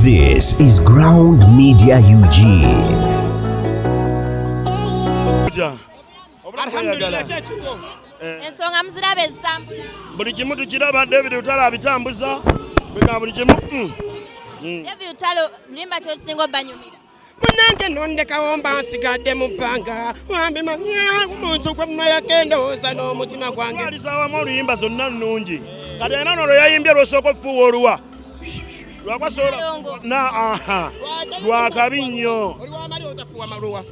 This is Ground Media UG. Alhamdulillah Chiko. Ensonga muzirabe ezitambula. Buli kimu tukiraba David Ddala abitambuza. Buli kimu. David Ddala limba ky'osinga obanyumira. Munange nondekawo mba nsigadde mu bbanga wambi omuntu gwe mmala kendowooza n'omutima gwange. Alisawamu oluyimba zonna nnungi. Kati era n'olwo yayimbye lw'osooka okufuuwa oluwa. Lwakwasobola lwakabi nnyo. Oli wamali otafuuwa maluwa.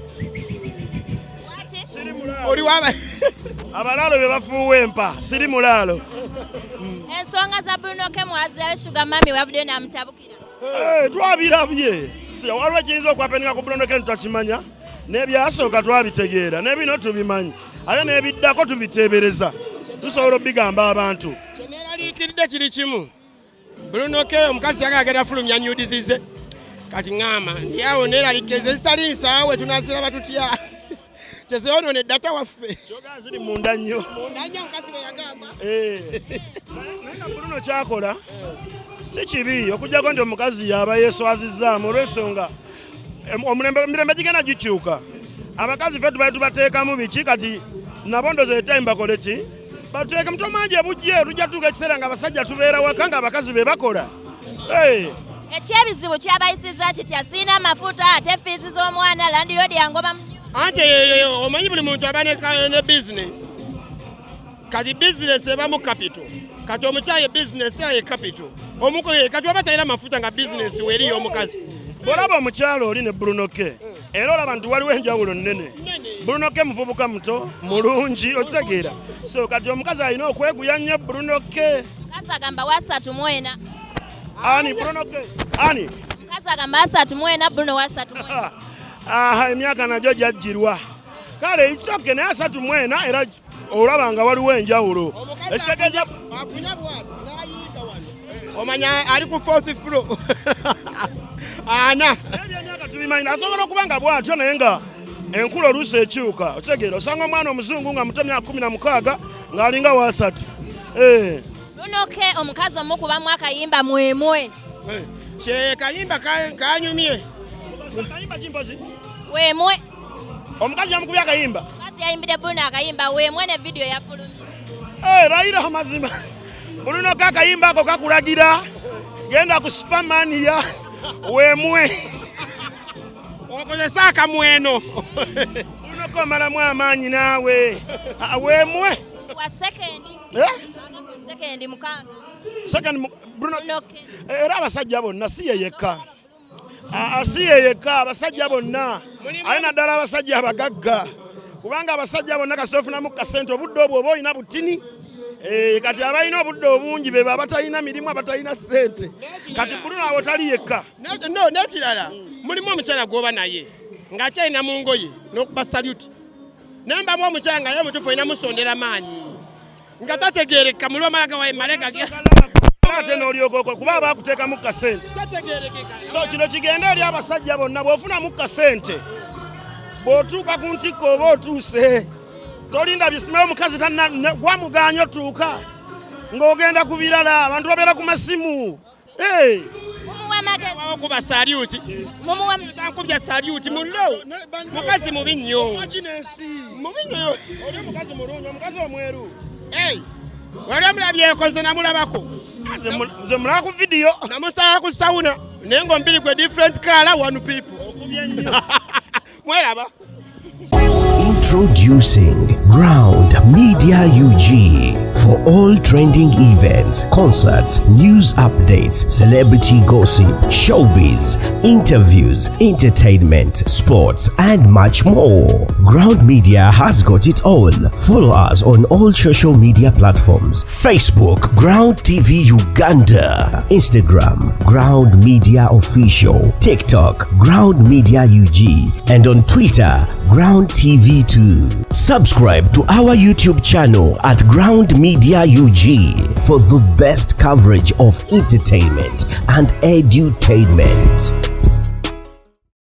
Siri mulaalo. Oli waba abalaalo be bafuuwa empa siri mulaalo. Ensonga za Bruno ke mwazayo Sugar Mami wabudde n'amutabukira. Twabirabye. Waliwo ekiyinza okwapeninga ku Bruno ke tutakimanya. N'ebyasooka twabitegeera. N'ebino tubimanyi. Ate n'ebiddako tubiteebereza. Tusobola obigamba abantu. Kyeneeraliikiridde kiri kimu. Bruno ke omukazi yagagenda fulumya nudizi ze. Kati ng'ama yawo neeralikeze zisali nsaawe tunaziraba tutya. Tezeyonoone data waffe. Kyoga ziri munda nnyo. Munda nnyo omukazi bwe yagamba. Naye Bruno kyakola si kibi okujjako nti omukazi yaba yeeswazizzaamu olw'ensonga emirembe gigenda gikyuka. Abakazi ffe tubali tubateekamu biki kati nabo ndoza etime bakole ki batuteeke mutomanje bujje tujja tutuuka ekiseera nga abasajja tubeera waka nga abakazi be bakola. Ekyebizibu kyabayisizza kitya siina amafuta ate fiizi z'omwana landiroodi yangoba anti omanyi buli muntu aba ne bizinesi. Kati bizinesi eba mu capital. Kati omukyaye bizinesi era ye capital. Omukoye kati waba talina mafuta nga bizinesi weri y'omukazi. Bw'olaba omukyalo oli ne Bruno ke era olaba nti waliwo enjawulo nnene. Bruno ke muvubuka muto mulungi okitegeera. So kati omukazi alina okweguya nnyo Bruno ke. Mukazi agamba wa 34. Ani Bruno ke? Ani? Mukazi agamba 34 Bruno wa 34. Emyaka nagyo gyajjirwa. Kale ekisooke naye 34 era olaba nga waliwo enjawulo. Ekitegeeza afunya bwati n'ayiika wano. Omanya ali ku 4th floor. Ana. Emyaka tubimanyi asobola okuba nga bw'atyo naye nga enkulu oluusi ekyuka. Okitegeera osanga omwana omuzungu nga muto myaka 16 ng'alinga wa 3. Bruno ke omukazi omukubamu akayimba mwemwe. Kye kayimba kanyumye. Kayimba kimpozi? Wemwe. Omukazi yamukubye akayimba? Omukazi yayimbidde Bruno akayimba wemwe ne video yafulumye. Rayira amazima. Bruno ke akayimba ako kakulagira. Genda ku Supermania wemwe. Okozesa akamweno. Bruno ke omalamu amaanyi naawe. Wemwe. Wa second. Second mukanga. Second Bruno ke. Era abasajja bonna si ye yekka. Si ye yekka abasajja bonna. Alina ddala abasajja abagagga. Kubanga abasajja bonna kasita ofunamu kasente obudde obwo oba olina butini. Kati abalina obudde obungi be abatalina mirimu abatalina ssente. Kati Bruno awo tali yekka. No, n'ekirala mulimu omukyala gw'oba naye ng'akyalina mu ngoye n'okuba salute. Nembamu omukyala nga ye mutuufu olina musondera maanyi. Nga tategeereka muli omalaga waye malega ge. Ate n'olyoka kuba baakuteekamu kasente. So kino kigenda eri abasajja bonna bw'ofunamu kasente. Bw'otuuka ku ntikko oba otuuse. Tolinda bisimayo omukazi gwamuganya otuuka. Ng'ogenda ku birala abantu babeera ku masimu. Wawo kuba salyuti. Tankubya salyuti mullo. Mukazi mubi nnyo. Mubi nnyo. Oli omukazi mulungi, omukazi omweru. Wali omulabyeko nze namulabako. Nze mulaba ku video. Namusaya ku sawuna. Naye ng'omubiri gwe different color one people. Okubye nnyo. Mweraba. Introducing Ground Media UG for all trending events, concerts, news updates, celebrity gossip, showbiz, interviews, entertainment, sports, and much more. Ground Media has got it all. Follow us on all social media platforms: Facebook, Ground TV Uganda; Instagram, Ground Media Official; TikTok, Ground Media UG; and on Twitter, Ground TV2. Subscribe to our YouTube channel at Ground Media UG for the best coverage of entertainment and edutainment.